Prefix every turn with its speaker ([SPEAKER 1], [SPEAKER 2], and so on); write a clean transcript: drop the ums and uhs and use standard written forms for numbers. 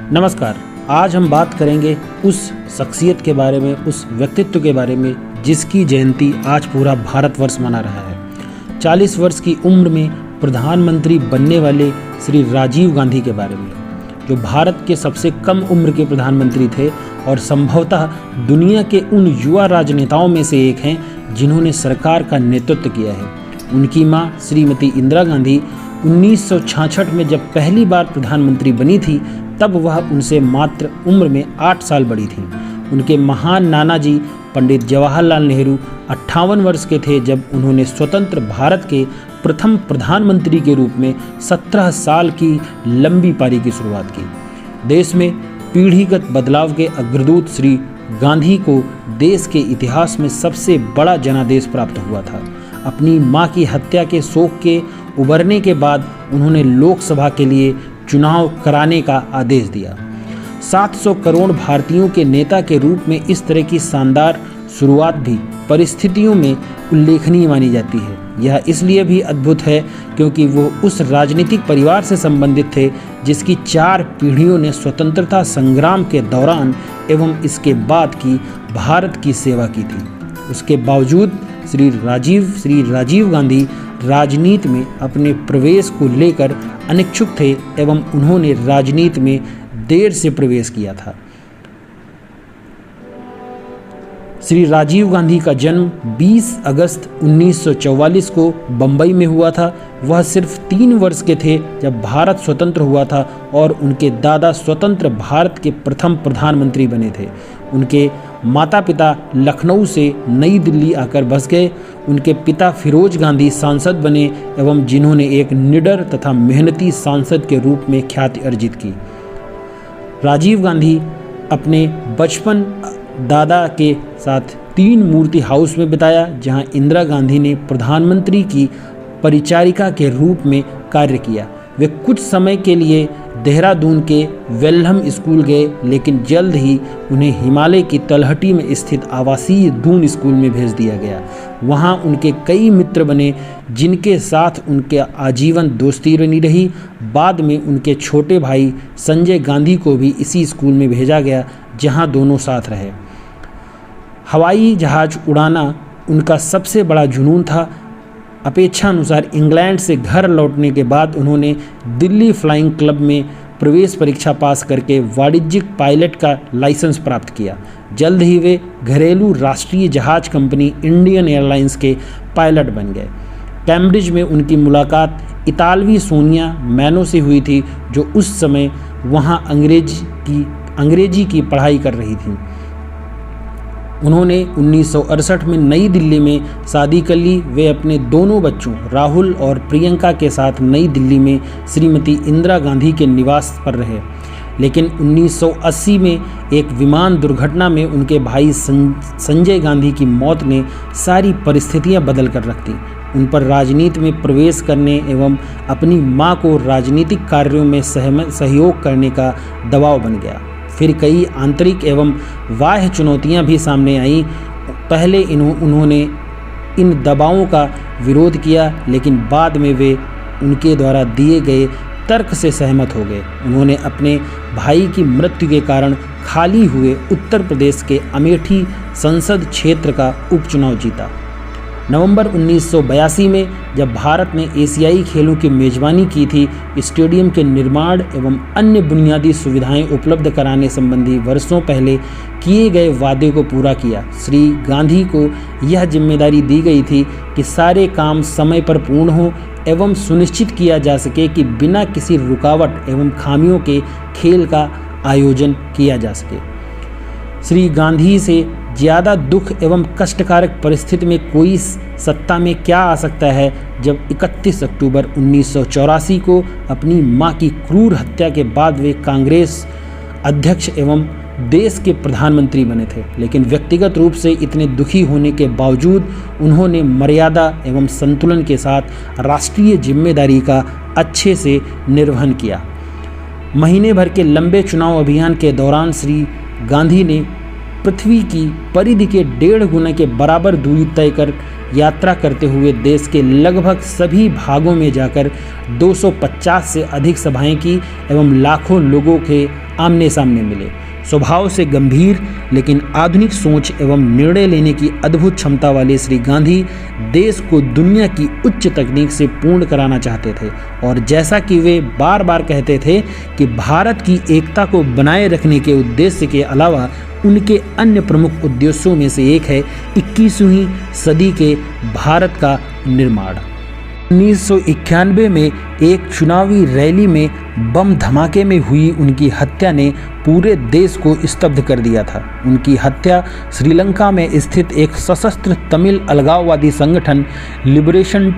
[SPEAKER 1] नमस्कार। आज हम बात करेंगे उस शख्सियत के बारे में, उस व्यक्तित्व के बारे में जिसकी जयंती आज पूरा भारतवर्ष मना रहा है। 40 वर्ष की उम्र में प्रधानमंत्री बनने वाले श्री राजीव गांधी के बारे में, जो भारत के सबसे कम उम्र के प्रधानमंत्री थे और संभवतः दुनिया के उन युवा राजनेताओं में से एक हैं जिन्होंने सरकार का नेतृत्व किया है। उनकी मां श्रीमती इंदिरा गांधी 1966 में जब पहली बार प्रधानमंत्री बनी थी, तब वह उनसे मात्र उम्र में 8 साल बड़ी थी। उनके महान नाना जी पंडित जवाहरलाल नेहरू 58 वर्ष के थे जब उन्होंने स्वतंत्र भारत के प्रथम प्रधानमंत्री के रूप में 17 साल की लंबी पारी की शुरुआत की। देश में पीढ़ीगत बदलाव के अग्रदूत श्री गांधी को देश के इतिहास में सबसे बड़ा जनादेश प्राप्त हुआ था। अपनी मां की हत्या के शोक के उबरने के बाद उन्होंने लोकसभा के लिए चुनाव कराने का आदेश दिया। 700 करोड़ भारतीयों के नेता के रूप में इस तरह की शानदार शुरुआत भी परिस्थितियों में उल्लेखनीय मानी जाती है। यह इसलिए भी अद्भुत है क्योंकि वो उस राजनीतिक परिवार से संबंधित थे जिसकी 4 पीढ़ियों ने स्वतंत्रता संग्राम के दौरान एवं इसके बाद की भारत की सेवा की थी। उसके बावजूद श्री राजीव गांधी राजनीति में अपने प्रवेश को लेकर अनिच्छुक थे एवं उन्होंने राजनीति में देर से प्रवेश किया था। श्री राजीव गांधी का जन्म 20 अगस्त 1944 को बंबई में हुआ था। वह सिर्फ 3 वर्ष के थे जब भारत स्वतंत्र हुआ था और उनके दादा स्वतंत्र भारत के प्रथम प्रधानमंत्री बने थे। उनके माता पिता लखनऊ से नई दिल्ली आकर बस गए। उनके पिता फिरोज गांधी सांसद बने एवं जिन्होंने एक निडर तथा मेहनती सांसद के रूप में ख्याति अर्जित की। राजीव गांधी अपने बचपन दादा के साथ 3 मूर्ति हाउस में बिताया, जहां इंदिरा गांधी ने प्रधानमंत्री की परिचारिका के रूप में कार्य किया। वे कुछ समय के लिए देहरादून के वेल्हम स्कूल गए, लेकिन जल्द ही उन्हें हिमालय की तलहटी में स्थित आवासीय दून स्कूल में भेज दिया गया। वहां उनके कई मित्र बने जिनके साथ उनके आजीवन दोस्ती बनी रही। बाद में उनके छोटे भाई संजय गांधी को भी इसी स्कूल में भेजा गया, जहां दोनों साथ रहे। हवाई जहाज उड़ाना उनका सबसे बड़ा जुनून था। अपेक्षानुसार इंग्लैंड से घर लौटने के बाद उन्होंने दिल्ली फ्लाइंग क्लब में प्रवेश परीक्षा पास करके वाणिज्यिक पायलट का लाइसेंस प्राप्त किया। जल्द ही वे घरेलू राष्ट्रीय जहाज कंपनी इंडियन एयरलाइंस के पायलट बन गए। कैम्ब्रिज में उनकी मुलाकात इतालवी सोनिया मैनो से हुई थी, जो उस समय वहां अंग्रेजी की पढ़ाई कर रही थी। उन्होंने 1968 में नई दिल्ली में शादी कर ली। वे अपने दोनों बच्चों राहुल और प्रियंका के साथ नई दिल्ली में श्रीमती इंदिरा गांधी के निवास पर रहे, लेकिन 1980 में एक विमान दुर्घटना में उनके भाई संजय गांधी की मौत ने सारी परिस्थितियां बदल कर रख दी। उन पर राजनीति में प्रवेश करने एवं अपनी मां को राजनीतिक कार्यों में सहयोग करने का दबाव बन गया। फिर कई आंतरिक एवं बाह्य चुनौतियां भी सामने आईं। पहले उन्होंने इन दबावों का विरोध किया, लेकिन बाद में वे उनके द्वारा दिए गए तर्क से सहमत हो गए। उन्होंने अपने भाई की मृत्यु के कारण खाली हुए उत्तर प्रदेश के अमेठी संसद क्षेत्र का उपचुनाव जीता। नवंबर 1982 में जब भारत ने एशियाई खेलों की मेजबानी की थी, स्टेडियम के निर्माण एवं अन्य बुनियादी सुविधाएं उपलब्ध कराने संबंधी वर्षों पहले किए गए वादे को पूरा किया। श्री गांधी को यह जिम्मेदारी दी गई थी कि सारे काम समय पर पूर्ण हो एवं सुनिश्चित किया जा सके कि बिना किसी रुकावट एवं खामियों के खेल का आयोजन किया जा सके। श्री गांधी से ज़्यादा दुख एवं कष्टकारक परिस्थिति में कोई सत्ता में क्या आ सकता है, जब 31 अक्टूबर 1984 को अपनी मां की क्रूर हत्या के बाद वे कांग्रेस अध्यक्ष एवं देश के प्रधानमंत्री बने थे। लेकिन व्यक्तिगत रूप से इतने दुखी होने के बावजूद उन्होंने मर्यादा एवं संतुलन के साथ राष्ट्रीय जिम्मेदारी का अच्छे से निर्वहन किया। महीने भर के लंबे चुनाव अभियान के दौरान श्री गांधी ने पृथ्वी की परिधि के 1.5 गुना के बराबर दूरी तय कर यात्रा करते हुए देश के लगभग सभी भागों में जाकर 250 से अधिक सभाएं की एवं लाखों लोगों के आमने सामने मिले। स्वभाव से गंभीर लेकिन आधुनिक सोच एवं निर्णय लेने की अद्भुत क्षमता वाले श्री गांधी देश को दुनिया की उच्च तकनीक से पूर्ण कराना चाहते थे और जैसा कि वे बार बार कहते थे कि भारत की एकता को बनाए रखने के उद्देश्य के अलावा उनके अन्य प्रमुख उद्देश्यों में से एक है 21वीं सदी के भारत का निर्माण। 1991 में एक चुनावी रैली में बम धमाके में हुई उनकी हत्या ने पूरे देश को स्तब्ध कर दिया था। उनकी हत्या श्रीलंका में स्थित एक सशस्त्र तमिल अलगाववादी संगठन लिबरेशन